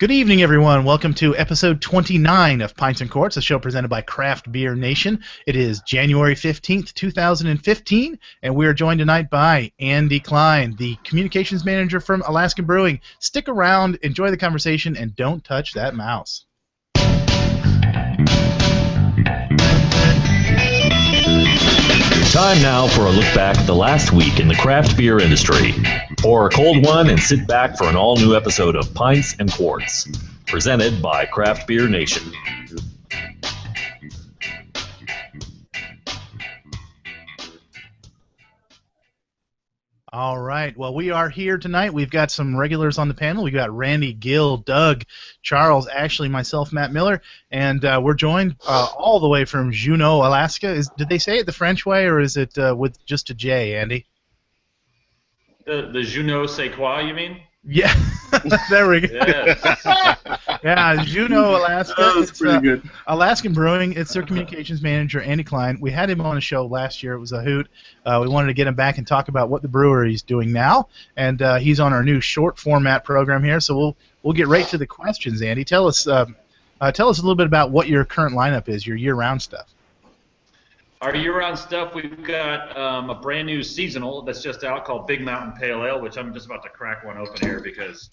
Good evening, everyone. Welcome to episode 29 of Pints and Quarts, a show presented by Craft Beer Nation. It is January 15th, 2015, and we are joined tonight by Andy Klein, the communications manager from Alaskan Brewing. Stick around, enjoy the conversation, and don't touch that mouse. Time now for a look back at the last week in the craft beer industry. Pour a cold one and sit back for an all-new episode of Pints and Quarts, presented by Craft Beer Nation. All right. Well, we are here tonight. We've got some regulars on the panel. We've got Randy, Gil, Doug, Charles, Ashley, myself, Matt Miller, and we're joined all the way from Juneau, Alaska. Did they say it the French way, or is it with just a J, Andy? The Juneau c'est quoi, you mean? Yeah. There we go. Yeah, Yeah, Juneau, Alaska. Oh, that's pretty good. Alaskan Brewing. It's their communications manager, Andy Klein. We had him on a show last year. It was a hoot. We wanted to get him back and talk about what the brewery is doing now, and he's on our new short format program here. So we'll get right to the questions. Andy, tell us a little bit about what your current lineup is, your year-round stuff. Our year-round stuff, we've got a brand new seasonal that's just out called Big Mountain Pale Ale, which I'm just about to crack one open here because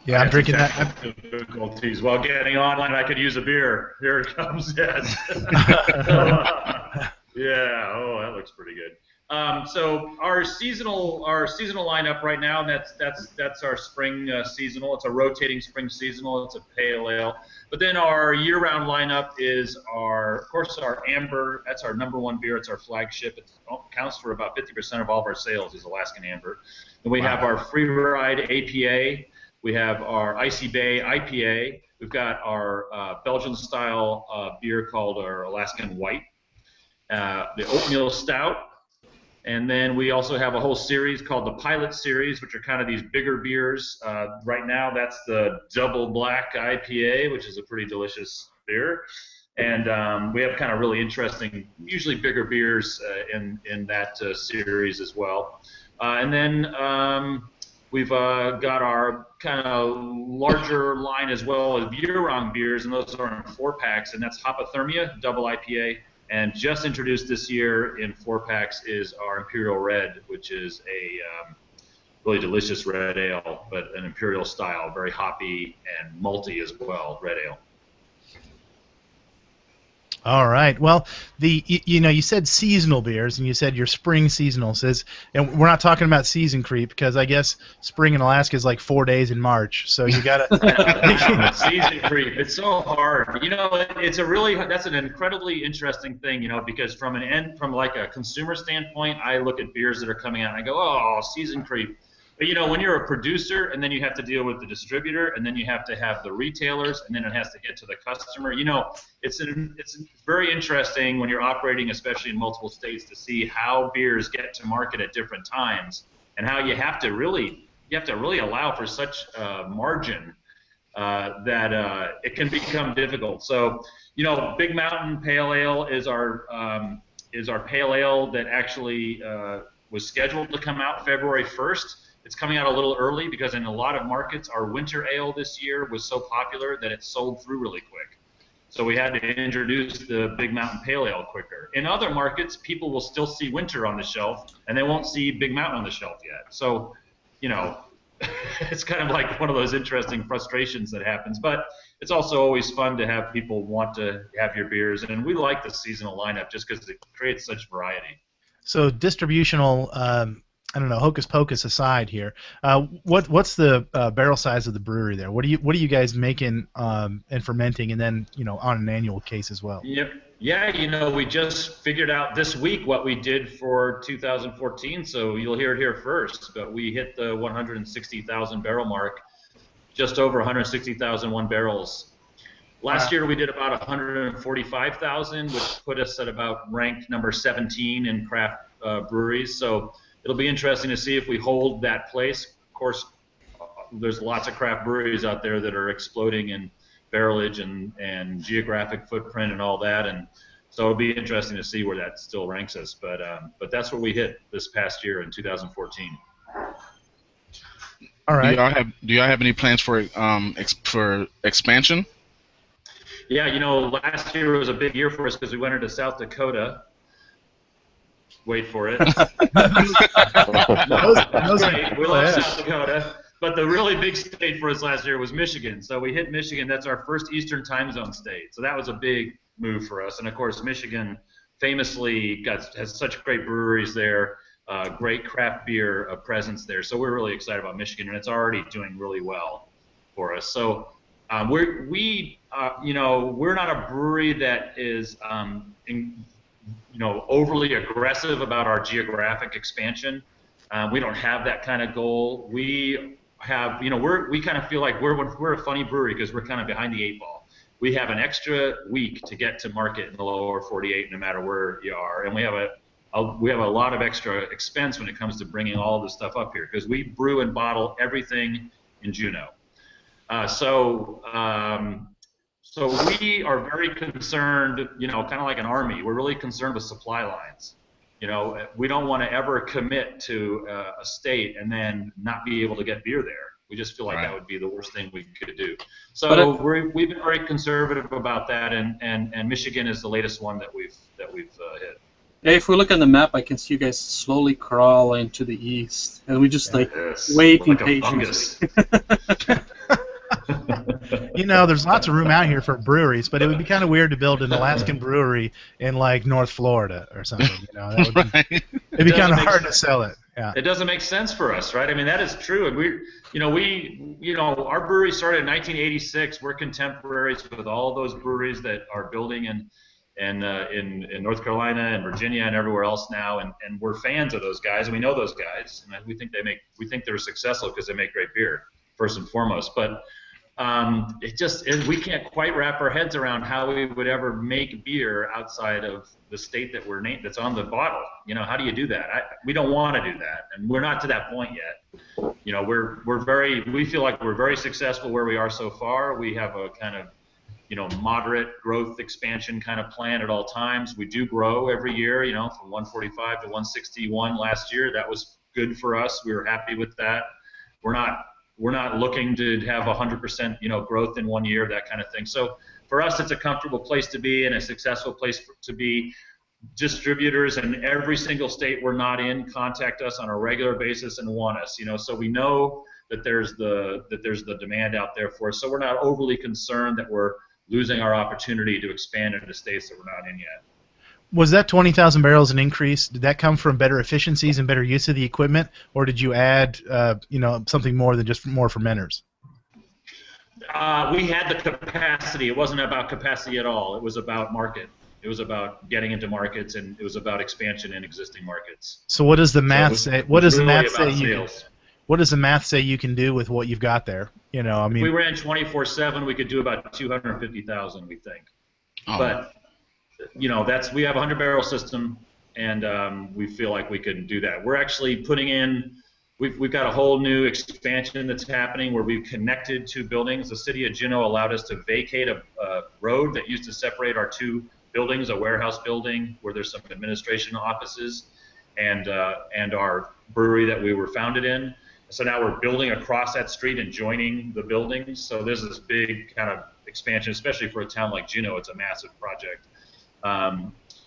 I'm drinking that. Difficulties while getting online. I could use a beer. Here it comes. Yes. Yeah. Oh, that looks pretty good. So our seasonal lineup right now, that's our spring seasonal. It's a rotating spring seasonal. It's a pale ale. But then our year-round lineup is of course our amber. That's our number one beer. It's our flagship. It counts for about 50% of all of our sales is Alaskan Amber. Then we have our Free Ride APA. We have our Icy Bay IPA. We've got our Belgian-style beer called our Alaskan White. The Oatmeal Stout. And then we also have a whole series called the Pilot Series, which are kind of these bigger beers. Right now, that's the Double Black IPA, which is a pretty delicious beer. And we have kind of really interesting, usually bigger beers in that series as well. And then we've got our kind of larger line as well as year-round beers, and those are in 4-packs, and that's Hopothermia Double IPA. And just introduced this year in 4-packs is our Imperial Red, which is a really delicious red ale, but an Imperial style, very hoppy and malty as well, red ale. All right. Well, you said seasonal beers, and you said your spring seasonals and we're not talking about season creep because I guess spring in Alaska is like 4 days in March, so you gotta. Season creep. It's so hard. That's an incredibly interesting thing, because from like a consumer standpoint, I look at beers that are coming out and I go, oh, season creep. But when you're a producer and then you have to deal with the distributor and then you have to have the retailers and then it has to get to the customer, it's very interesting when you're operating, especially in multiple states, to see how beers get to market at different times and how you have to really allow for such margin that it can become difficult. So, Big Mountain Pale Ale is our pale ale that actually was scheduled to come out February 1st. It's coming out a little early because in a lot of markets, our winter ale this year was so popular that it sold through really quick. So we had to introduce the Big Mountain Pale Ale quicker. In other markets, people will still see winter on the shelf, and they won't see Big Mountain on the shelf yet. So, it's kind of like one of those interesting frustrations that happens. But it's also always fun to have people want to have your beers, and we like the seasonal lineup just because it creates such variety. So distributional, hocus pocus aside here, what's the barrel size of the brewery there? What are you guys making and fermenting, and then on an annual case as well? Yep. Yeah, we just figured out this week what we did for 2014, so you'll hear it here first. But we hit the 160,000 barrel mark, just over 160,001 barrels. Last year we did about 145,000, which put us at about ranked number 17 in craft breweries. So it'll be interesting to see if we hold that place. Of course, there's lots of craft breweries out there that are exploding in barrelage and geographic footprint and all that, and so it'll be interesting to see where that still ranks us. But that's what we hit this past year in 2014. All right. Do y'all have any plans for for expansion? Yeah, last year was a big year for us because we went into South Dakota. Wait for it. Great. We love South Dakota. But the really big state for us last year was Michigan. So we hit Michigan. That's our first Eastern time zone state. So that was a big move for us. And, of course, Michigan famously has such great breweries there, great craft beer presence there. So we're really excited about Michigan, and it's already doing really well for us. So we're not a brewery that is overly aggressive about our geographic expansion. We don't have that kind of goal. We have, we kind of feel like we're a funny brewery because we're kind of behind the 8 ball. We have an extra week to get to market in the lower 48, no matter where you are, and we have a lot of extra expense when it comes to bringing all this stuff up here because we brew and bottle everything in Juneau. So we are very concerned, kind of like an army. We're really concerned with supply lines. We don't want to ever commit to a state and then not be able to get beer there. We just feel like that would be the worst thing we could do. So we've been very conservative about that, and Michigan is the latest one that we've hit. Yeah, if we look on the map, I can see you guys slowly crawling to the east, and we just waiting patiently. There's lots of room out here for breweries, but it would be kind of weird to build an Alaskan brewery in like North Florida or something. It'd be kind of hard to sell it. Yeah. It doesn't make sense for us, right? I mean, that is true. And our brewery started in 1986. We're contemporaries with all those breweries that are building in North Carolina and Virginia and everywhere else now, and we're fans of those guys, and we know those guys, and we think they're successful because they make great beer first and foremost. But we can't quite wrap our heads around how we would ever make beer outside of the state that that's on the bottle. How do you do that? We don't want to do that, and we're not to that point yet. We feel like we're very successful where we are so far. We have a kind of moderate growth expansion kind of plan at all times. We do grow every year, from 145 to 161 last year. That was good for us. We were happy with that. We're not looking to have 100% growth in 1 year, that kind of thing. So for us, it's a comfortable place to be and a successful place to be. Distributors in every single state we're not in contact us on a regular basis and want us. So we know that there's the demand out there for us. So we're not overly concerned that we're losing our opportunity to expand into states that we're not in yet. Was that 20,000 barrels an increase? Did that come from better efficiencies and better use of the equipment, or did you add, something more than just more fermenters? We had the capacity. It wasn't about capacity at all. It was about market. It was about getting into markets, and it was about expansion in existing markets. So what does the math say? What does the math say? Sales. What does the math say you can do with what you've got there? If we ran 24/7, we could do about 250,000, we think. Oh. But we have a 100-barrel system, and we feel like we can do that. We're actually putting in. We've got a whole new expansion that's happening where we've connected 2 buildings. The city of Juneau allowed us to vacate a road that used to separate our 2 buildings, a warehouse building where there's some administration offices, and our brewery that we were founded in. So now we're building across that street and joining the buildings. So there's this big kind of expansion, especially for a town like Juneau. It's a massive project.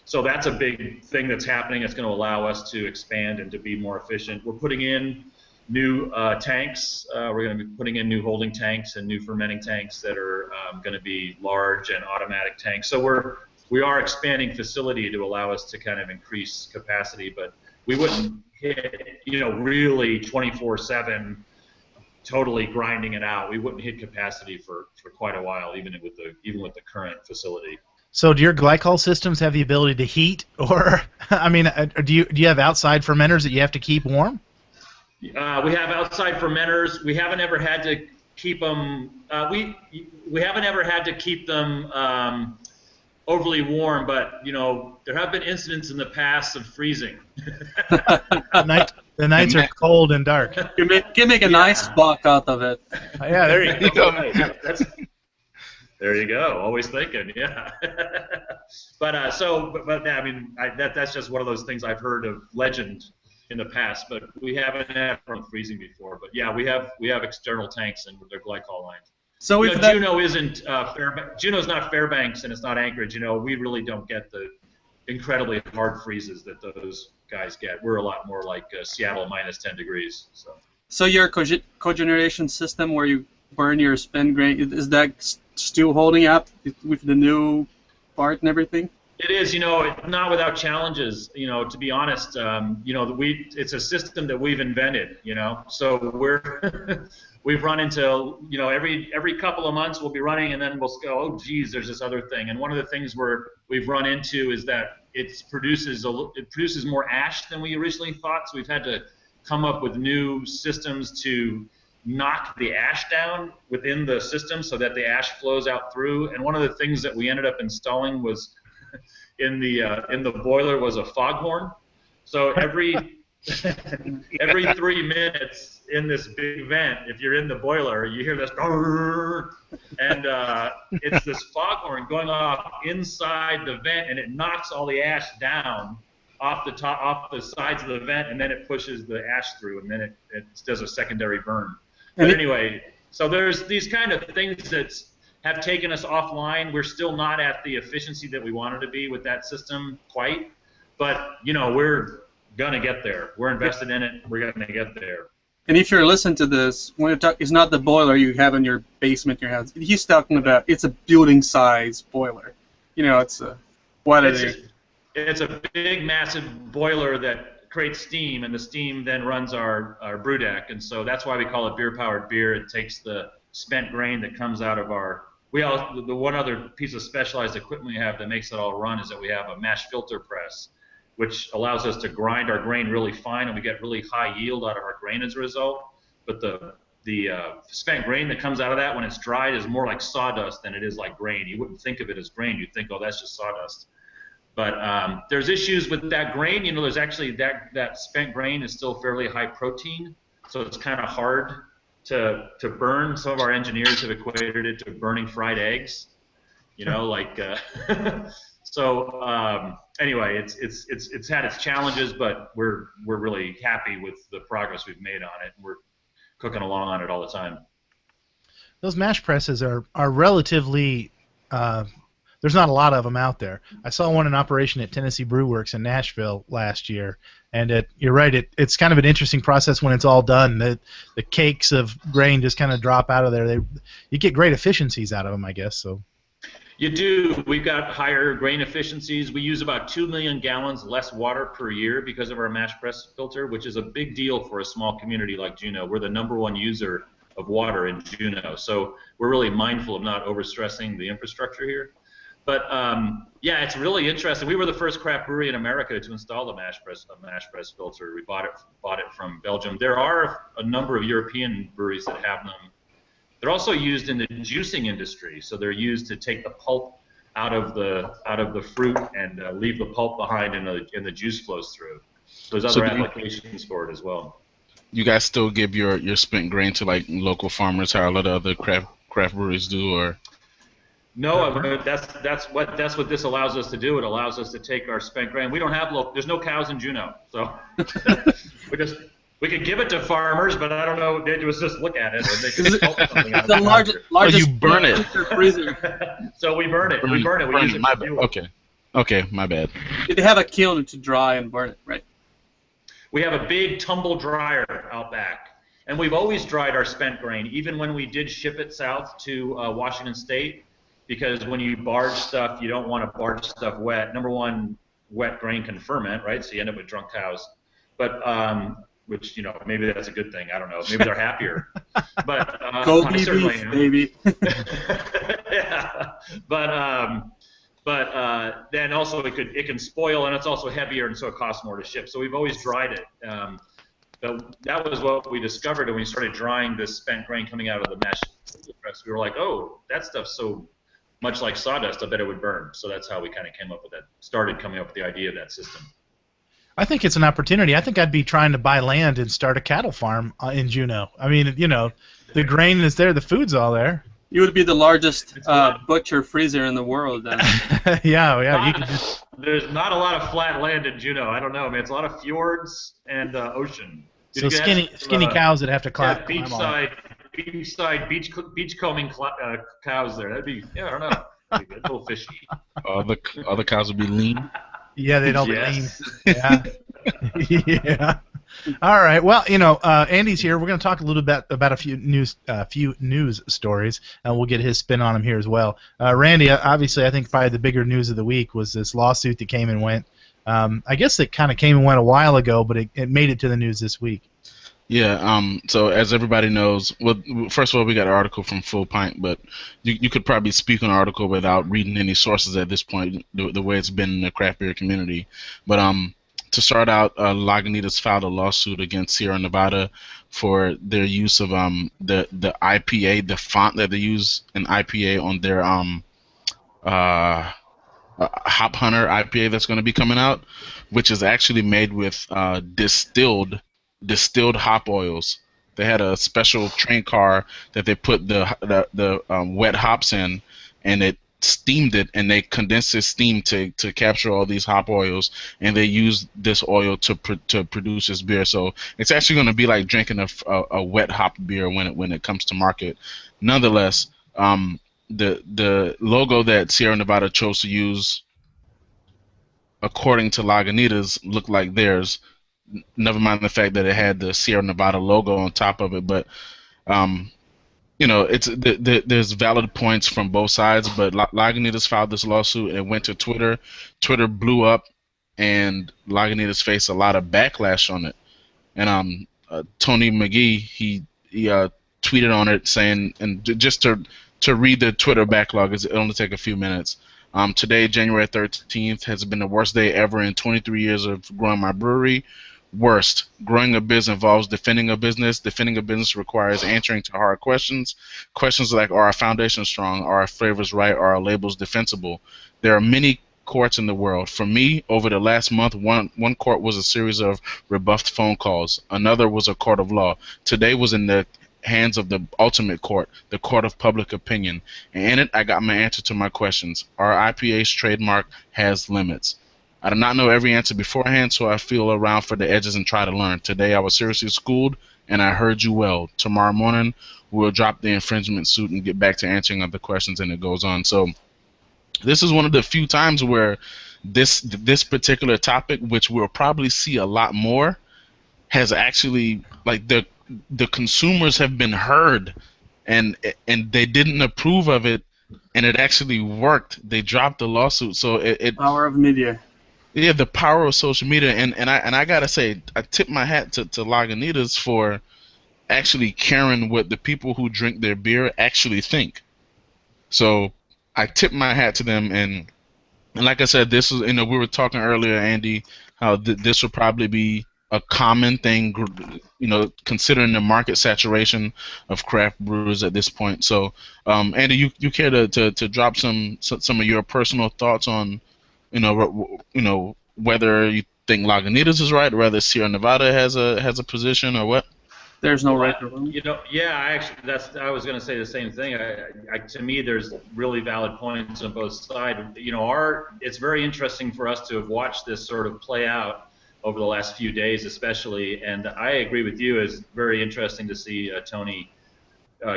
So that's a big thing that's happening. It's going to allow us to expand and to be more efficient. We're putting in new tanks. We're going to be putting in new holding tanks and new fermenting tanks that are going to be large and automatic tanks. So we are expanding facility to allow us to kind of increase capacity, but we wouldn't hit, really 24/7, totally grinding it out. We wouldn't hit capacity for quite a while, even with the current facility. So do your glycol systems have the ability to heat, or do you have outside fermenters that you have to keep warm? We have outside fermenters. We haven't ever had to keep them. We haven't ever had to keep them overly warm, but there have been incidents in the past of freezing. The nights are cold and dark. You can make a nice buck out of it. Yeah, there you go. There you go. Always thinking, yeah. But that's just one of those things I've heard of legend in the past, but we haven't had from freezing before. But yeah, we have external tanks and they're glycol lines. So you know, Juneau isn't Juneau's not Fairbanks and it's not Anchorage. You know, we really don't get the incredibly hard freezes that those guys get. We're a lot more like Seattle minus 10 degrees. So your cogeneration system where you burn your spent grain, is that still holding up with the new part and everything? It is, you know, not without challenges. You know, to be honest, you know, it's a system that we've invented. You know, so we've run into, you know, every couple of months we'll be running, and then we'll go, oh, geez, there's this other thing. And one of the things we've run into is that it produces more ash than we originally thought. So we've had to come up with new systems to knock the ash down within the system so that the ash flows out through. And one of the things that we ended up installing was in the boiler was a foghorn. So every 3 minutes in this big vent, if you're in the boiler, you hear this, and it's this foghorn going off inside the vent, and it knocks all the ash down off the sides of the vent, and then it pushes the ash through, and then it does a secondary burn. But anyway, so there's these kind of things that have taken us offline. We're still not at the efficiency that we wanted to be with that system quite, but you know, we're gonna get there. We're invested in it. We're gonna get there. And if you're listening to this, when you talk, it's not the boiler you have in your basement, your house. He's talking about it's a building-size boiler. You know, it's a It's a big, massive boiler that creates steam, and the steam then runs our brew deck, and so that's why we call it beer-powered beer. It takes the spent grain that comes out of the one other piece of specialized equipment we have that makes it all run is that we have a mash filter press, which allows us to grind our grain really fine, and we get really high yield out of our grain as a result. But the spent grain that comes out of that when it's dried is more like sawdust than it is like grain. You wouldn't think of it as grain. You'd think, oh, that's just sawdust. But there's issues with that grain. You know, there's actually that spent grain is still fairly high protein, so it's kind of hard to burn. Some of our engineers have equated it to burning fried eggs. You know, like so. Anyway, it's had its challenges, but we're really happy with the progress we've made on it. We're cooking along on it all the time. Those mash presses are relatively. There's not a lot of them out there. I saw one in operation at Tennessee Brew Works in Nashville last year, and you're right. It's kind of an interesting process when it's all done. The cakes of grain just kind of drop out of there. You get great efficiencies out of them, I guess. So. You do. We've got higher grain efficiencies. We use about 2 million gallons less water per year because of our mash press filter, which is a big deal for a small community like Juneau. We're the #1 user of water in Juneau, so we're really mindful of not overstressing the infrastructure here. But yeah, it's really interesting. We were the first craft brewery in America to install a mash press filter. We bought it from Belgium. There are a number of European breweries that have them. They're also used in the juicing industry, so they're used to take the pulp out of the fruit and leave the pulp behind, and the juice flows through. There's other applications for it as well. You guys still give your spent grain to like local farmers, how a lot of other craft breweries do, or? No, that's what this allows us to do. It allows us to take our spent grain. We don't have there's no cows in Juneau, so we could give it to farmers, but I don't know. They just look at it, or they could help something out of the largest. You burn it. So we burn it. We burn it. We use it for fuel. Okay, my bad. They have a kiln to dry and burn it, right? We have a big tumble dryer out back, and we've always dried our spent grain, even when we did ship it south to Washington State. Because when you barge stuff, you don't want to barge stuff wet. #1, wet grain can ferment, right? So you end up with drunk cows. But which, you know, maybe that's a good thing. I don't know. Maybe they're happier. But go BB, baby. Yeah. But then also it can spoil, and it's also heavier, and so it costs more to ship. So we've always dried it. But that was what we discovered when we started drying this spent grain coming out of the mash press. We were like, oh, that stuff's so much like sawdust, I bet it would burn. So that's how we kind of started coming up with the idea of that system. I think it's an opportunity. I think I'd be trying to buy land and start a cattle farm in Juneau. I mean, you know, the grain is there, the food's all there. You would be the largest It's flat. butcher freezer in the world then. yeah. You could just. There's not a lot of flat land in Juneau. I don't know, man. It's a lot of fjords and ocean. Dude, So you could have skinny cows that have to climb on. beachcombing cows there. That'd be, yeah, I don't know. That'd be a little fishy. Other cows would be lean. Yeah, they'd all be Yes. lean. Yeah. Yeah. All right. Well, Andy's here. We're going to talk a little bit about a few news stories, and we'll get his spin on them here as well. Randy, obviously, I think probably the bigger news of the week was this lawsuit that came and went. I guess it kind of came and went a while ago, but it made it to the news this week. Yeah. So as everybody knows, well, first of all, we got an article from Full Pint, but you could probably speak on an article without reading any sources at this point, the way it's been in the craft beer community. But to start out, Lagunitas filed a lawsuit against Sierra Nevada for their use of the IPA, the font that they use in IPA on their Hop Hunter IPA that's going to be coming out, which is actually made with distilled hop oils. They had a special train car that they put the wet hops in, and it steamed it, and they condensed the steam to capture all these hop oils, and they used this oil to produce this beer. So it's actually going to be like drinking a wet hop beer when it comes to market. Nonetheless, the logo that Sierra Nevada chose to use, according to Lagunitas, looked like theirs. Never mind the fact that it had the Sierra Nevada logo on top of it, but there's valid points from both sides. But Lagunitas filed this lawsuit and went to Twitter. Twitter blew up, and Lagunitas faced a lot of backlash on it. And Tony McGee he tweeted on it saying, and just to read the Twitter backlog, it'll only take a few minutes. Today, January 13th, has been the worst day ever in 23 years of growing my brewery. Worst. Growing a business involves defending a business. Defending a business requires answering to hard questions. Questions like, are our foundations strong? Are our flavors right? Are our labels defensible? There are many courts in the world. For me, over the last month, one court was a series of rebuffed phone calls. Another was a court of law. Today was in the hands of the ultimate court, the court of public opinion. And in it, I got my answer to my questions. Our IPA's trademark has limits. I did not know every answer beforehand, so I feel around for the edges and try to learn. Today I was seriously schooled, and I heard you well. Tomorrow morning, we'll drop the infringement suit and get back to answering other questions, and it goes on. So this is one of the few times where this particular topic, which we'll probably see a lot more, has actually, like, the consumers have been heard, and they didn't approve of it, and it actually worked. They dropped the lawsuit. So it Power of media. Yeah, the power of social media, and I gotta say, I tip my hat to Lagunitas for actually caring what the people who drink their beer actually think. So I tip my hat to them, and like I said, this is, we were talking earlier, Andy, how this would probably be a common thing, considering the market saturation of craft brewers at this point. So, Andy, you care to drop some of your personal thoughts on, whether you think Lagunitas is right, or whether Sierra Nevada has a position, or what? There's no right or wrong. I was going to say the same thing. To me, there's really valid points on both sides. It's very interesting for us to have watched this sort of play out over the last few days, especially. And I agree with you. It's very interesting to see Tony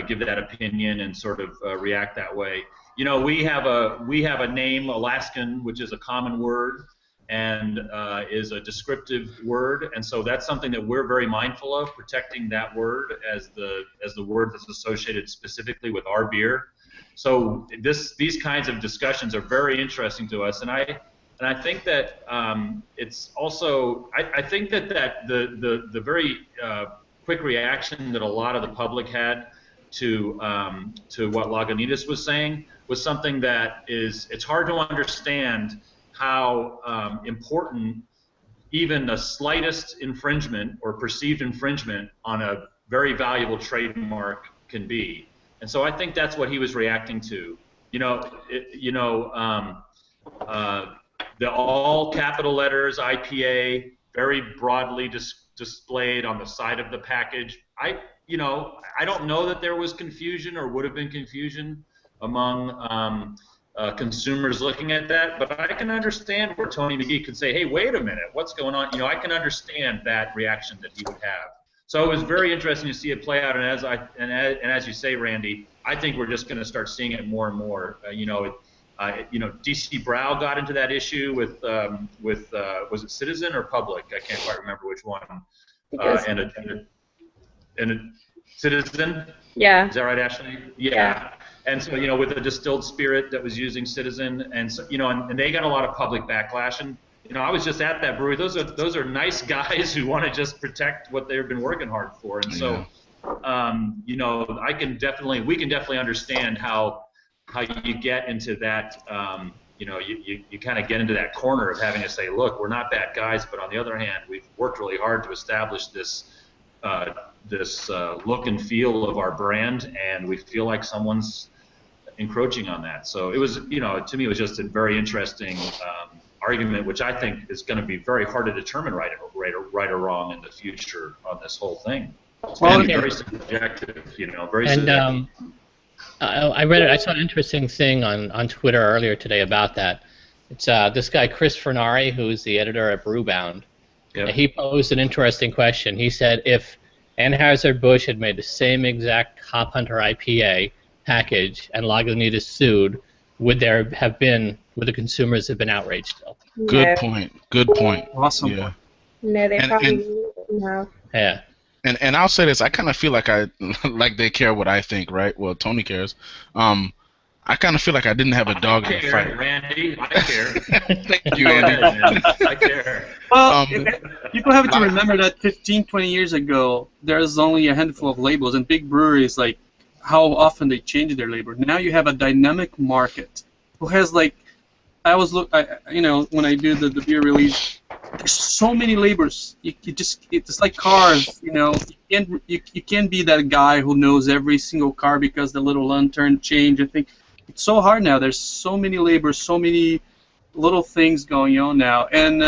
give that opinion and sort of react that way. We have a name, Alaskan, which is a common word and is a descriptive word, and so that's something that we're very mindful of, protecting that word as the word that's associated specifically with our beer. So these kinds of discussions are very interesting to us, and I think that it's also I think that the very quick reaction that a lot of the public had to what Lagunitas was saying was something that it's hard to understand how important even the slightest infringement or perceived infringement on a very valuable trademark can be. And so I think that's what he was reacting to. The all capital letters IPA very broadly displayed on the side of the package. I don't know that there was confusion or would have been confusion among consumers looking at that, but I can understand where Tony McGee could say, hey, wait a minute, what's going on? I can understand that reaction that he would have. So it was very interesting to see it play out, and as you say, Randy, I think we're just going to start seeing it more and more. DC Brow got into that issue with was it Citizen or Public? I can't quite remember which one. And a Citizen. Yeah. Is that right, Ashley? Yeah. And so with a distilled spirit that was using Citizen, and so and they got a lot of public backlash. And I was just at that brewery. Those are nice guys who want to just protect what they've been working hard for. And so, we can definitely understand how you get into that. You kind of get into that corner of having to say, look, we're not bad guys, but on the other hand, we've worked really hard to establish this look and feel of our brand, and we feel like someone's encroaching on that. So it was, to me, it was just a very interesting argument, which I think is going to be very hard to determine right or wrong in the future on this whole thing. It's going to be very subjective, very subjective. I saw an interesting thing on Twitter earlier today about that. It's this guy Chris Furnari, who's the editor at Brewbound. Yep. He posed an interesting question. He said, if Anheuser-Busch had made the same exact Hop Hunter IPA package and Lagunitas sued, would the consumers have been outraged still? Good point. Awesome. Yeah. No, they probably wouldn't have. Yeah. And I'll say this, I kind of feel like they care what I think, right? Well, Tony cares. I kind of feel like I didn't have a dog in the fight. Randy, I care. Thank you, Andy. I care. Well, people have to remember that 15, 20 years ago, there's only a handful of labels, and big breweries, like, how often they change their label. Now you have a dynamic market who has, like, when I do the beer release, there's so many labels. It's like cars, you can't be that guy who knows every single car because the little lantern changed. I think it's so hard now. There's so many labels, so many little things going on now, and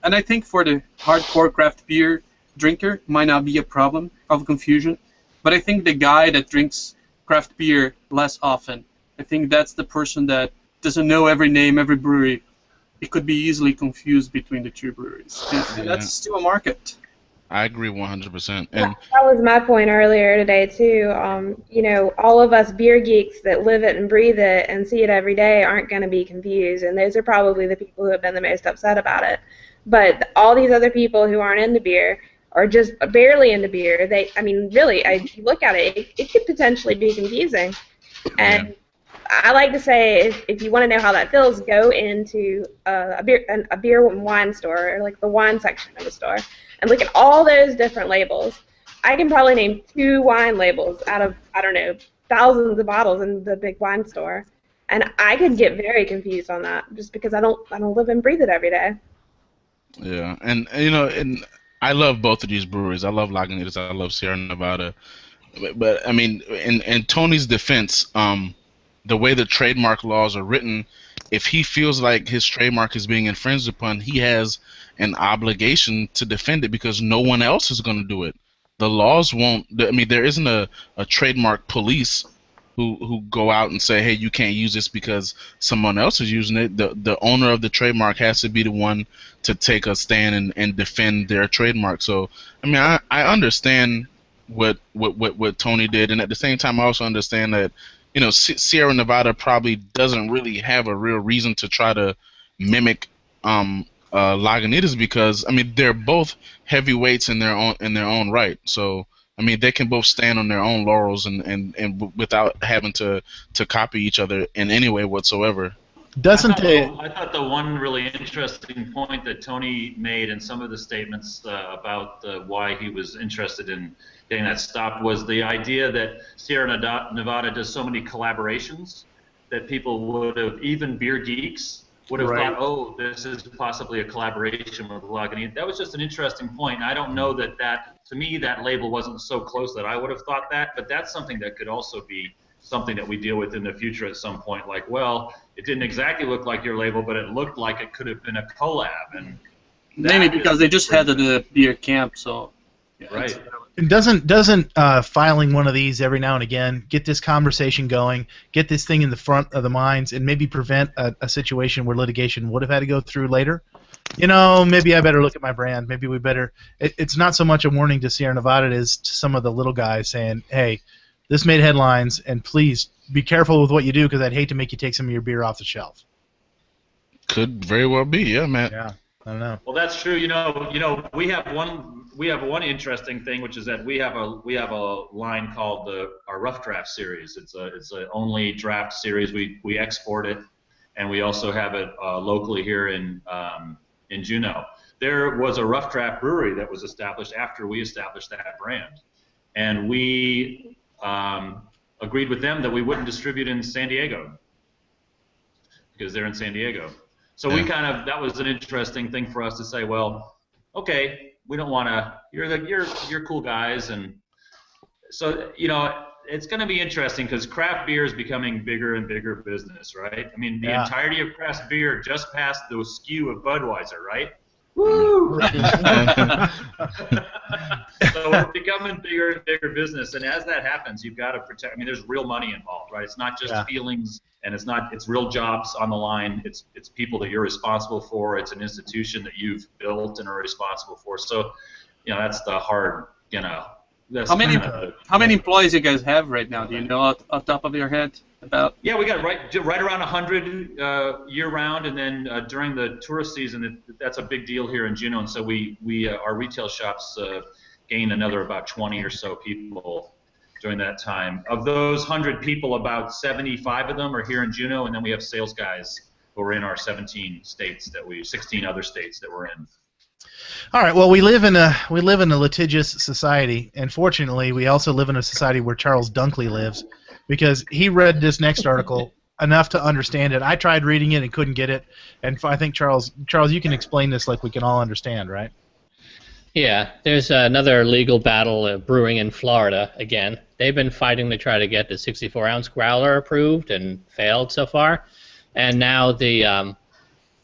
I think for the hardcore craft beer drinker, might not be a problem of confusion, but I think the guy that drinks craft beer less often, I think that's the person that doesn't know every name, every brewery. It could be easily confused between the two breweries, and that's still a market. I agree 100%. And that was my point earlier today too. All of us beer geeks that live it and breathe it and see it every day aren't going to be confused, and those are probably the people who have been the most upset about it. But all these other people who aren't into beer or just barely into beer, you look at it, it could potentially be confusing. And I like to say, if you want to know how that feels, go into a beer and wine store, or like the wine section of a store, and look at all those different labels. I can probably name 2 wine labels out of, I don't know, thousands of bottles in the big wine store, and I could get very confused on that just because I don't live and breathe it every day. Yeah, and I love both of these breweries. I love Lagunitas. I love Sierra Nevada. But I mean, in Tony's defense, the way the trademark laws are written, if he feels like his trademark is being infringed upon, he has an obligation to defend it because no one else is going to do it. The laws won't. I mean, there isn't a trademark police who go out and say, hey, you can't use this because someone else is using it. The owner of the trademark has to be the one to take a stand and defend their trademark. So, I mean, I understand what Tony did, and at the same time, I also understand that Sierra Nevada probably doesn't really have a real reason to try to mimic Lagunitas because I mean they're both heavyweights in their own right. So I mean they can both stand on their own laurels and without having to copy each other in any way whatsoever. I thought the one really interesting point that Tony made in some of the statements about why he was interested in getting that stopped was the idea that Sierra Nevada does so many collaborations that people would have, even beer geeks, would have thought, oh, this is possibly a collaboration with Lagunitas. That was just an interesting point. I don't know that to me, that label wasn't so close that I would have thought that, but that's something that could also be something that we deal with in the future at some point. Like, well, it didn't exactly look like your label, but it looked like it could have been a collab. And maybe because they just had the beer camp, so. Yeah, right. And doesn't filing one of these every now and again get this conversation going, get this thing in the front of the minds, and maybe prevent a situation where litigation would have had to go through later? You know, maybe I better look at my brand. Maybe we better. It's not so much a warning to Sierra Nevada as to some of the little guys saying, hey, this made headlines, and please be careful with what you do because I'd hate to make you take some of your beer off the shelf. Could very well be, yeah, man. Yeah, I don't know. Well, that's true. You know, we have one interesting thing, which is that we have a line called our Rough Draft series. It's a only draft series. We export it, and we also have it locally here in Juneau. There was a Rough Draft brewery that was established after we established that brand, and we agreed with them that we wouldn't distribute in San Diego because they're in San Diego. So we that was an interesting thing for us to say, well, okay, we don't want to, you're cool guys. And so, you know, it's going to be interesting because craft beer is becoming bigger and bigger business, right? I mean, the entirety of craft beer just passed the skew of Budweiser, right? Woo! So we're becoming bigger and bigger business, and as that happens, you've got to protect. I mean, there's real money involved, right? It's not just feelings, and it's real jobs on the line. It's people that you're responsible for. It's an institution that you've built and are responsible for. So, you know, that's the hard, you know. That's how many employees you guys have right now? Do you know off top of your head about? Yeah, we got right around 100 year round, and then during the tourist season, that's a big deal here in Juneau, and so we our retail shops gain another about 20 or so people during that time. Of those 100 people, about 75 of them are here in Juneau, and then we have sales guys who are in our 16 other states that we're in. All right. Well, we live in a litigious society, and fortunately, we also live in a society where Charles Dunkley lives, because he read this next article enough to understand it. I tried reading it and couldn't get it, and I think Charles, you can explain this like we can all understand, right? Yeah. There's another legal battle brewing in Florida again. They've been fighting to try to get the 64-ounce growler approved and failed so far, and now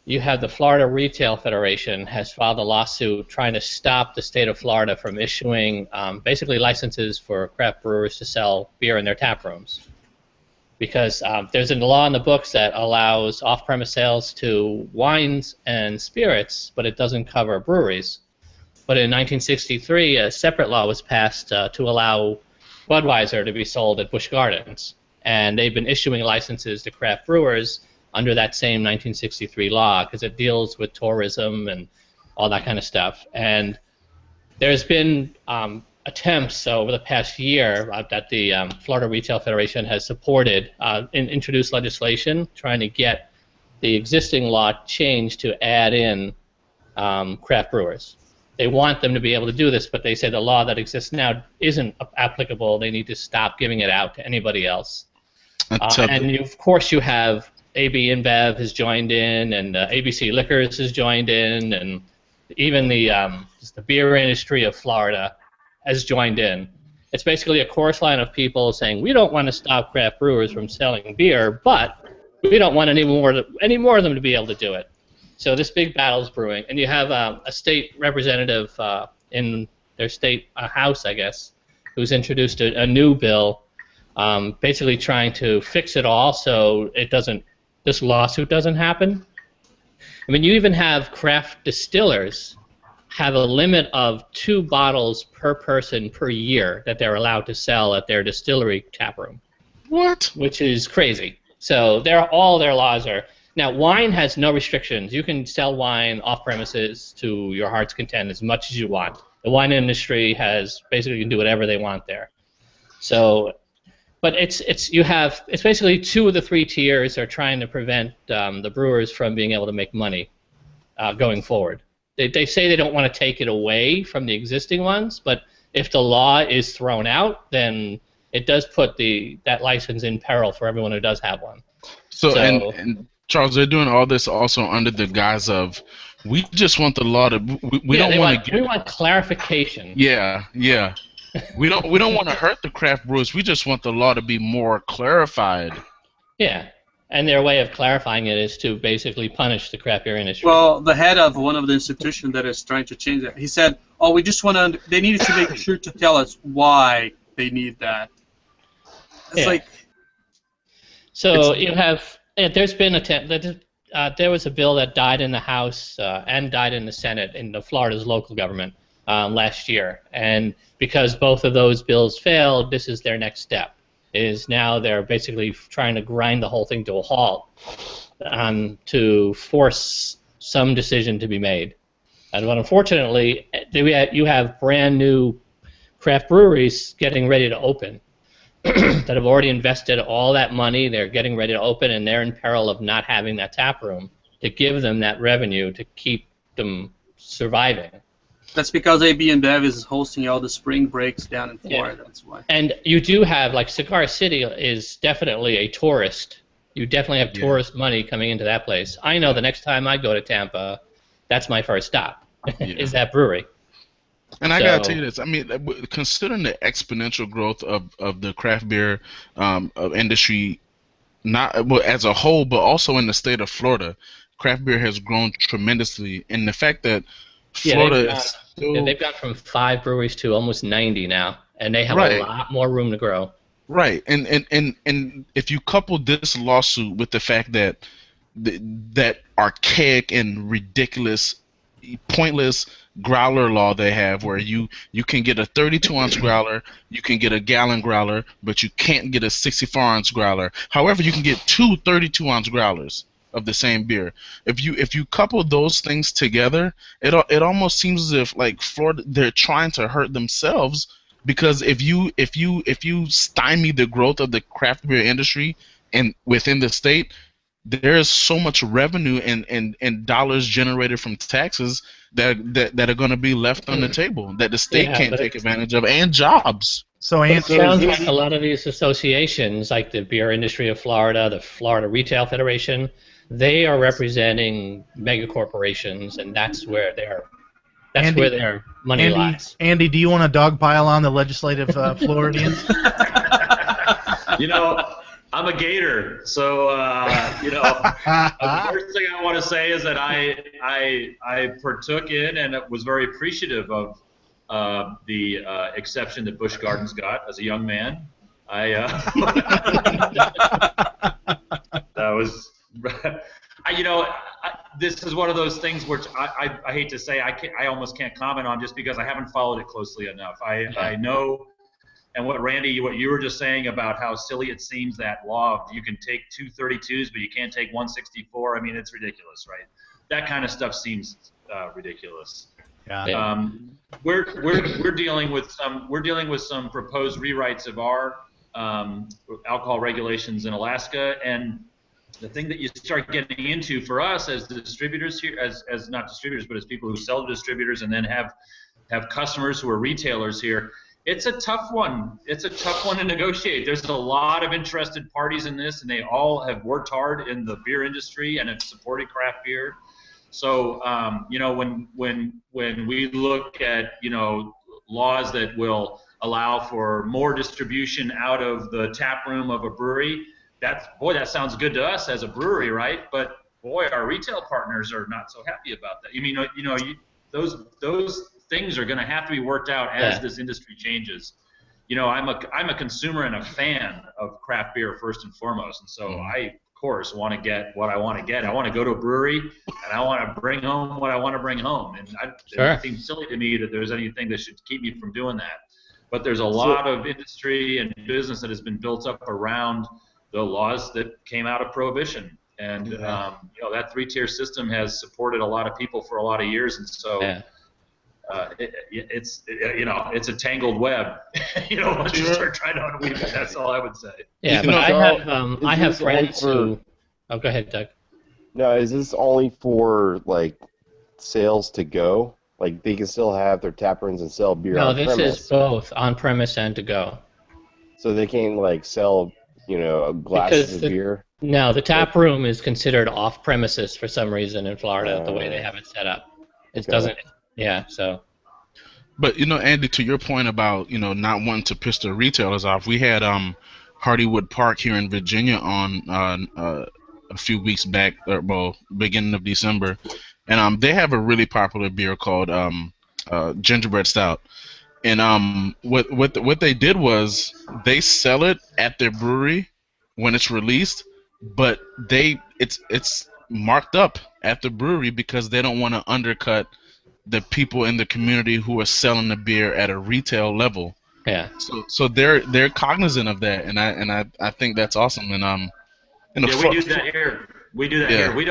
you have the Florida Retail Federation has filed a lawsuit trying to stop the state of Florida from issuing basically licenses for craft brewers to sell beer in their tap rooms. Because there's a law in the books that allows off-premise sales to wines and spirits, but it doesn't cover breweries. But in 1963, a separate law was passed to allow Budweiser to be sold at Busch Gardens. And they've been issuing licenses to craft brewers under that same 1963 law because it deals with tourism and all that kind of stuff. And there's been attempts over the past year that the Florida Retail Federation has supported and introduced legislation trying to get the existing law changed to add in craft brewers. They want them to be able to do this, but they say the law that exists now isn't applicable. They need to stop giving it out to anybody else. And of course you have AB InBev has joined in, and ABC Liquors has joined in, and even the beer industry of Florida has joined in. It's basically a chorus line of people saying, we don't want to stop craft brewers from selling beer, but we don't want any more of them to be able to do it. So this big battle is brewing, and you have a state representative in their state house, I guess, who's introduced a new bill basically trying to fix it all so this lawsuit doesn't happen. I mean, you even have craft distillers have a limit of 2 bottles per person per year that they're allowed to sell at their distillery tap room. What? Which is crazy. So all their laws are... Now, wine has no restrictions. You can sell wine off premises to your heart's content as much as you want. The wine industry has basically you can do whatever they want there. So, but it's basically 2 of the 3 tiers are trying to prevent the brewers from being able to make money going forward. They say they don't want to take it away from the existing ones, but if the law is thrown out, then it does put that license in peril for everyone who does have one. So and Charles, they're doing all this also under the guise of we just want the law to we want clarification. Yeah. we don't want to hurt the craft brewers. We just want the law to be more clarified. Yeah. And their way of clarifying it is to basically punish the craft beer industry. Well, the head of one of the institutions that is trying to change that, he said, "Oh, we just want to. They needed to make sure to tell us why they need that." It's like. So you have. There's been there was a bill that died in the House and died in the Senate in the Florida's local government last year, and because both of those bills failed, this is their next step. Is now they're basically trying to grind the whole thing to a halt to force some decision to be made. And but unfortunately, you have brand new craft breweries getting ready to open that have already invested all that money. They're getting ready to open, and they're in peril of not having that tap room to give them that revenue to keep them surviving. That's because AB InBev is hosting all the spring breaks down in Florida. Yeah. That's why. And you do have, like, Cigar City is definitely a tourist. You definitely have tourist money coming into that place. I know the next time I go to Tampa, that's my first stop, is that brewery. And I gotta tell you this. I mean, considering the exponential growth of the craft beer industry, not as a whole, but also in the state of Florida, craft beer has grown tremendously. And the fact that Florida is still... they've gone from 5 breweries to almost 90 now, and they have a lot more room to grow. Right, and if you couple this lawsuit with the fact that that archaic and ridiculous, pointless growler law they have, where you can get a 32-ounce growler, you can get a gallon growler, but you can't get a 64-ounce growler. However, you can get 2 32-ounce growlers of the same beer. If you couple those things together, it almost seems as if, like, Florida, they're trying to hurt themselves, because if you stymie the growth of the craft beer industry and within the state, there is so much revenue and dollars generated from taxes that are going to be left on the table that the state can't take advantage of, and jobs. So it sounds like a lot of these associations, like the Beer Industry of Florida, the Florida Retail Federation, they are representing mega corporations, and that's where their money lies. Andy, do you want to dogpile on the legislative Floridians? You know, I'm a Gator, so the first thing I want to say is that I partook in and was very appreciative of the exception that Busch Gardens got as a young man. That was, this is one of those things which I hate to say I almost can't comment on, just because I haven't followed it closely enough. I know. And what you were just saying about how silly it seems, that law of you can take 2 32s but you can't take 164. I mean, it's ridiculous, right? That kind of stuff seems ridiculous. Yeah. We're dealing with some proposed rewrites of our alcohol regulations in Alaska, and the thing that you start getting into for us as the distributors here, as not distributors but as people who sell to distributors and then have customers who are retailers here. It's a tough one. It's a tough one to negotiate. There's a lot of interested parties in this, and they all have worked hard in the beer industry and have supported craft beer. So, when we look at, laws that will allow for more distribution out of the tap room of a brewery, that sounds good to us as a brewery, right? But boy, our retail partners are not so happy about that. Those things are going to have to be worked out as this industry changes. I'm a consumer and a fan of craft beer first and foremost, and so I, of course, want to get what I want to get. I want to go to a brewery and I want to bring home what I want to bring home, and it seems silly to me that there's anything that should keep me from doing that. But there's a lot of industry and business that has been built up around the laws that came out of Prohibition. And that 3-tier system has supported a lot of people for a lot of years, and so it's a tangled web. Once you start trying to unweave it, that's all I would say. Yeah, but I have friends who. Oh, go ahead, Doug. No, is this only for sales to go? Like they can still have their tap rooms and sell beer on premise? No, this is both on premise and to go. So they can't sell glasses of beer. No, the tap room is considered off premises for some reason in Florida, the way they have it set up. It doesn't. Yeah, so. But Andy, to your point about not wanting to piss the retailers off, we had Hardywood Park here in Virginia on a few weeks back, or well, beginning of December, and they have a really popular beer called gingerbread stout. And what they did was they sell it at their brewery when it's released, but it's marked up at the brewery because they don't want to undercut the people in the community who are selling the beer at a retail level. Yeah. So they're cognizant of that, and I think that's awesome. And we do that here. We do that here. We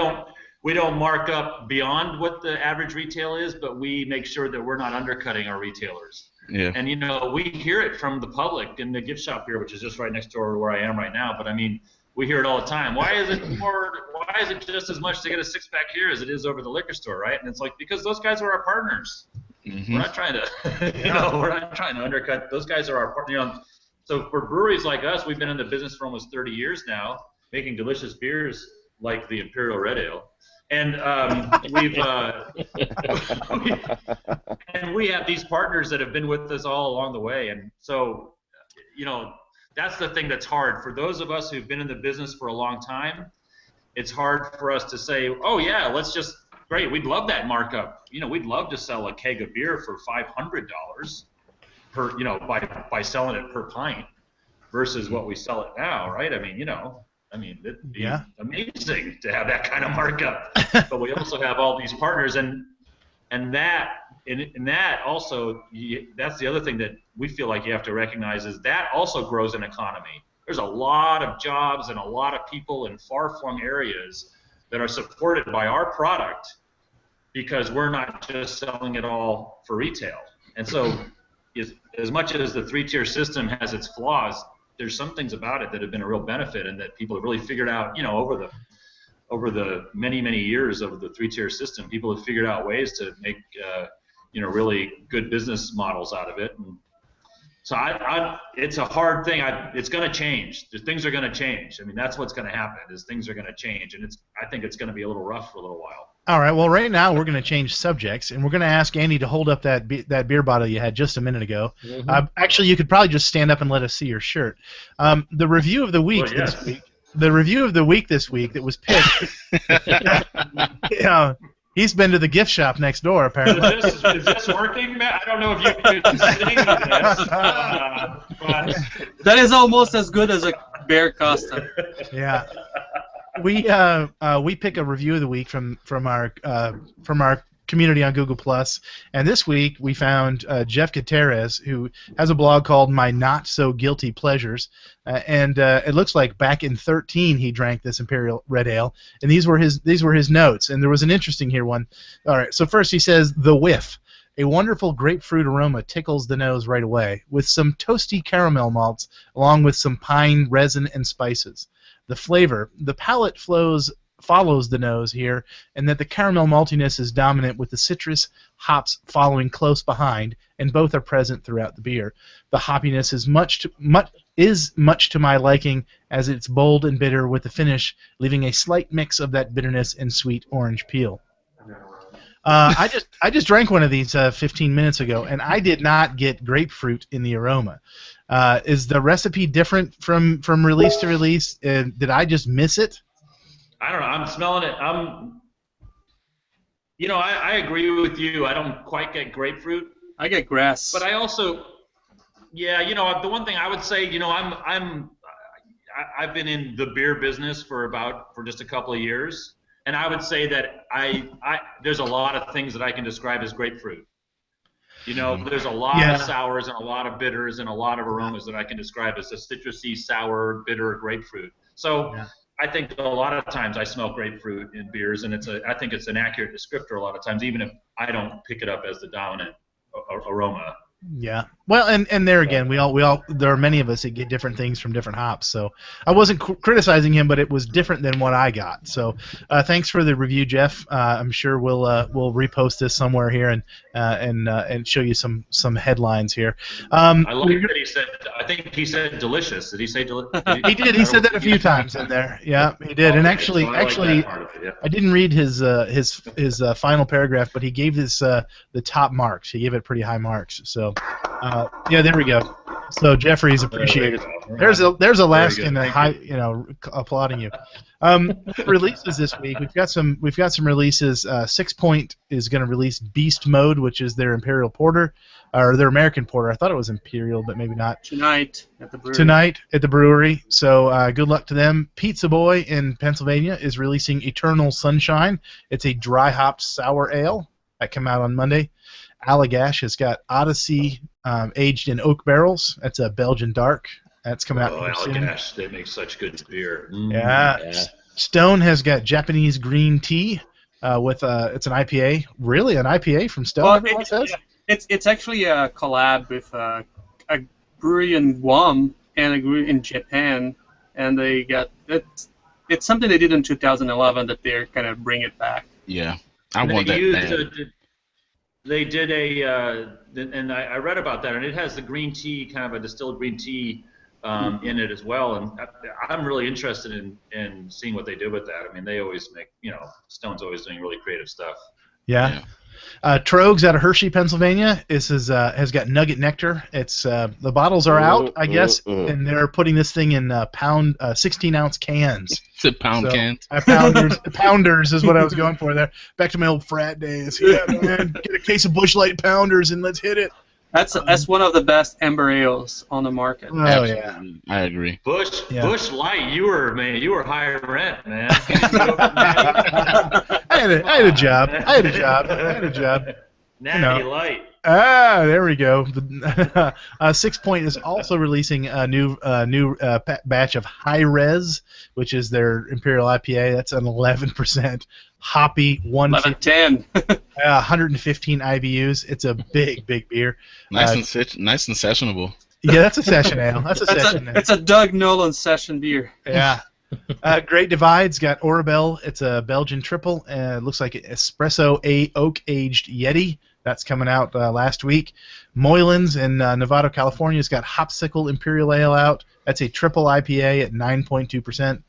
don't mark up beyond what the average retail is, but we make sure that we're not undercutting our retailers. Yeah. And we hear it from the public in the gift shop here, which is just right next door where I am right now. But I mean, we hear it all the time. Why is it just as much to get a six-pack here as it is over the liquor store, right? And it's like, because those guys are our partners. Mm-hmm. We're not trying to, we're not trying to undercut. Those guys are our partners. So for breweries like us, we've been in the business for almost 30 years now, making delicious beers like the Imperial Red Ale. And we have these partners that have been with us all along the way. And so, that's the thing that's hard. For those of us who've been in the business for a long time, it's hard for us to say, oh, yeah, great, we'd love that markup. We'd love to sell a keg of beer for $500 per, by selling it per pint versus what we sell it now, right? I mean, it'd be amazing to have that kind of markup. But we also have all these partners, and that also, that's the other thing that we feel like you have to recognize is that also grows an economy. There's a lot of jobs and a lot of people in far-flung areas that are supported by our product because we're not just selling it all for retail. And so as much as the three-tier system has its flaws, there's some things about it that have been a real benefit and that people have really figured out, over the many, many years of the three-tier system, people have figured out ways to make, really good business models out of it. And so it's a hard thing. It's going to change. Things are going to change. I mean, that's what's going to happen is things are going to change. And I think it's going to be a little rough for a little while. All right. Well, right now we're going to change subjects, and we're going to ask Andy to hold up that beer bottle you had just a minute ago. Mm-hmm. Actually, you could probably just stand up and let us see your shirt. The review of the week this week. The review of the week this week that was picked. He's been to the gift shop next door, apparently. Is this working, Matt? I don't know if you can see this. But... That is almost as good as a bear custom. Yeah. We pick a review of the week from our community on Google+, and this week we found Jeff Gutierrez, who has a blog called My Not So Guilty Pleasures, and it looks like back in 2013 he drank this Imperial Red Ale, and these were his notes, and there was an interesting one. All right, so first he says, the whiff. A wonderful grapefruit aroma tickles the nose right away, with some toasty caramel malts, along with some pine, resin, and spices. The flavor, the palate follows the nose here, and that the caramel maltiness is dominant with the citrus hops following close behind, and both are present throughout the beer. The hoppiness is much to my liking, as it's bold and bitter with the finish, leaving a slight mix of that bitterness and sweet orange peel. I just drank one of these 15 minutes ago, and I did not get grapefruit in the aroma. Is the recipe different from release to release? Did I just miss it? I don't know. I'm smelling it. I agree with you. I don't quite get grapefruit. I get grass. But I also, the one thing I would say, I've been in the beer business for just a couple of years, and I would say that there's a lot of things that I can describe as grapefruit. There's a lot of sours and a lot of bitters and a lot of aromas that I can describe as a citrusy, sour, bitter grapefruit. So. Yeah. I think a lot of times I smell grapefruit in beers, and I think it's an accurate descriptor a lot of times, even if I don't pick it up as the dominant aroma. Yeah. Well, and there again, we all there are many of us that get different things from different hops. So I wasn't criticizing him, but it was different than what I got. So thanks for the review, Jeff. I'm sure we'll repost this somewhere here and show you some headlines here. I like that he said. I think he said delicious. Did he say delicious? He did. He said that a few times in there. Yeah, he did. And actually, I didn't read his final paragraph, but he gave this the top marks. He gave it pretty high marks. So. There we go. So Jeffrey's appreciated. There's Alaskan applauding you. Releases this week. We've got some releases. 6 Point is going to release Beast Mode, which is their Imperial Porter, or their American Porter. I thought it was Imperial, but maybe not. Tonight at the brewery. So good luck to them. Pizza Boy in Pennsylvania is releasing Eternal Sunshine. It's a dry hopped sour ale that came out on Monday. Allagash has got Odyssey aged in oak barrels. That's a Belgian dark. That's coming out soon. Allagash, they make such good beer. Yeah. Stone has got Japanese green tea with it's an IPA. Really, an IPA from Stone? Everyone says? It's actually a collab with a brewery in Guam and a brewery in Japan, and they got it's something they did in 2011 that they're kind of bring it back. Yeah, I want that. They did and I read about that, and it has the green tea, kind of a distilled green tea in it as well, and I'm really interested in seeing what they do with that. I mean, they always make, Stone's always doing really creative stuff. Yeah. Trogs out of Hershey, Pennsylvania. Has got Nugget Nectar. It's the bottles are out, I guess, and they're putting this thing in 16-ounce cans. Cans. Pounders is what I was going for there. Back to my old frat days. Yeah, man, get a case of Busch Light Pounders and let's hit it. That's one of the best amber ales on the market. Oh yeah, I agree. Busch Light, you were higher rent, man. I had a job. Natty Light. Ah, there we go. 6 Point is also releasing a new batch of High Res, which is their Imperial IPA. That's an 11% hoppy 110. 115 IBUs. It's a big beer. Nice and sessionable. Yeah, that's a session ale. It's a Doug Nolan session beer. Yeah. Great Divide's got Orabel. It's a Belgian triple. It looks like espresso oak aged Yeti. That's coming out last week. Moylan's in Nevada, California has got Hopsicle Imperial Ale out. That's a triple IPA at 9.2%.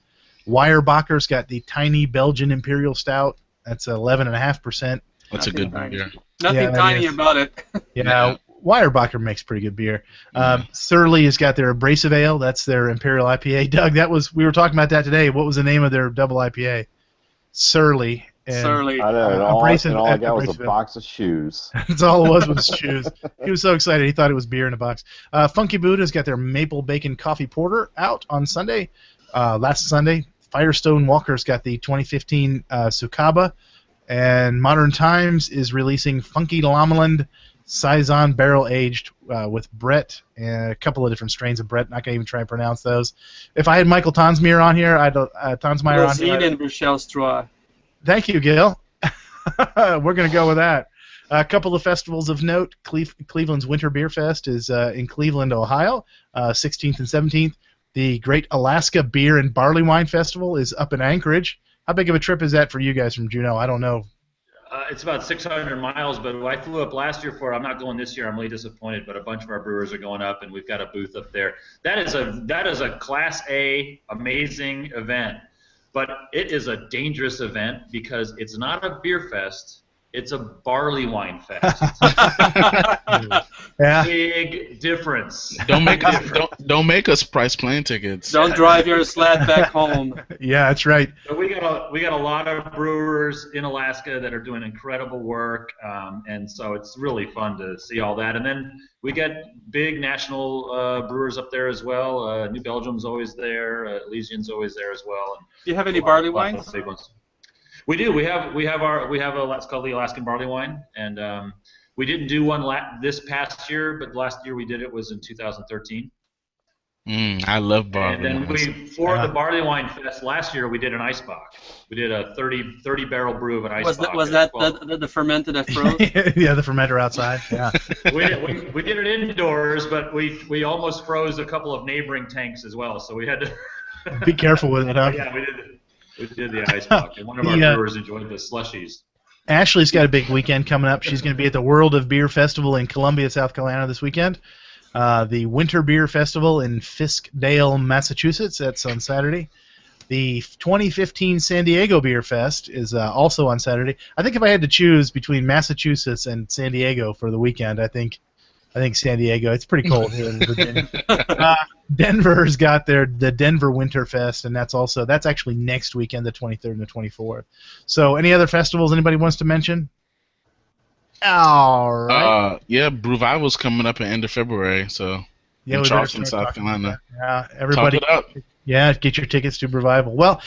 Weyerbacher's got the tiny Belgian Imperial Stout. That's 11.5%. That's a good beer. Nothing tiny about it. Yeah. Weyerbacher makes pretty good beer. Surly has got their Abrasive Ale. That's their Imperial IPA. Doug, we were talking about that today. What was the name of their double IPA? Surly. Surly. I know, and all I got was a box of shoes. That's all it was shoes. He was so excited he thought it was beer in a box. Funky Buddha's got their Maple Bacon Coffee Porter out on Sunday. Last Sunday. Firestone Walker's got the 2015 Sukaba. And Modern Times is releasing Funky Lamaland Saison Barrel Aged with Brett and a couple of different strains of Brett. Not going to even try and pronounce those. If I had Michael Tonsmeyer on here, Tonsmeyer on here. and Rochelle Straw. Thank you, Gil. We're going to go with that. A couple of festivals of note. Cleveland's Winter Beer Fest is in Cleveland, Ohio, 16th and 17th. The Great Alaska Beer and Barley Wine Festival is up in Anchorage. How big of a trip is that for you guys from Juneau? I don't know. It's about 600 miles, but I flew up last year for it. I'm not going this year. I'm really disappointed, but a bunch of our brewers are going up, and we've got a booth up there. That is a Class A amazing event, but it is a dangerous event because it's not a beer fest. It's a barley wine fest. Yeah. Big difference. Don't make us price plane tickets. Don't drive your sled back home. Yeah, that's right. But we got a lot of brewers in Alaska that are doing incredible work, and so it's really fun to see all that. And then we get big national brewers up there as well. New Belgium's always there. Elysian's always there as well. And do you have any barley wines? Big ones. We do. We have it's called the Alaskan Barley Wine, and we didn't do one this past year, but last year we did it was in 2013. I love barley. And then the Barley Wine Fest last year we did an ice box. We did a 30 barrel brew of an ice box. Was that the fermented that froze? Yeah, the fermenter outside. Yeah. we did it indoors, but we almost froze a couple of neighboring tanks as well, so we had to be careful with it, huh? Yeah, we did it. We did the ice box, and one of our brewers enjoyed the slushies. Ashley's got a big weekend coming up. She's going to be at the World of Beer Festival in Columbia, South Carolina this weekend. The Winter Beer Festival in Fiskdale, Massachusetts. That's on Saturday. The 2015 San Diego Beer Fest is also on Saturday. I think if I had to choose between Massachusetts and San Diego for the weekend, I think I think San Diego. It's pretty cold here in Virginia. Denver's got the Denver Winterfest, and that's actually next weekend, the 23rd and the 24th. So, any other festivals anybody wants to mention? All right. Brewival's coming up at the end of February, so in Charleston, South Carolina. Yeah, everybody. Talk it up. Yeah, get your tickets to Brewival. Well,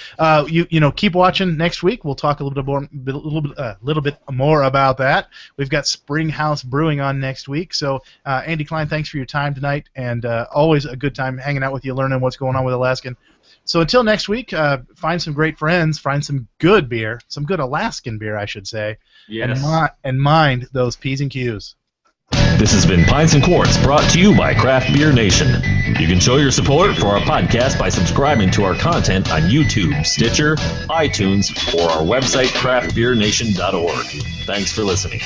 you keep watching next week. We'll talk a little bit more about that. We've got Springhouse Brewing on next week. So, Andy Klein, thanks for your time tonight, and always a good time hanging out with you, learning what's going on with Alaskan. So until next week, find some great friends, find some good beer, some good Alaskan beer, I should say, and mind those P's and Q's. This has been Pints and Quarts, brought to you by Craft Beer Nation. You can show your support for our podcast by subscribing to our content on YouTube, Stitcher, iTunes, or our website, craftbeernation.org. Thanks for listening.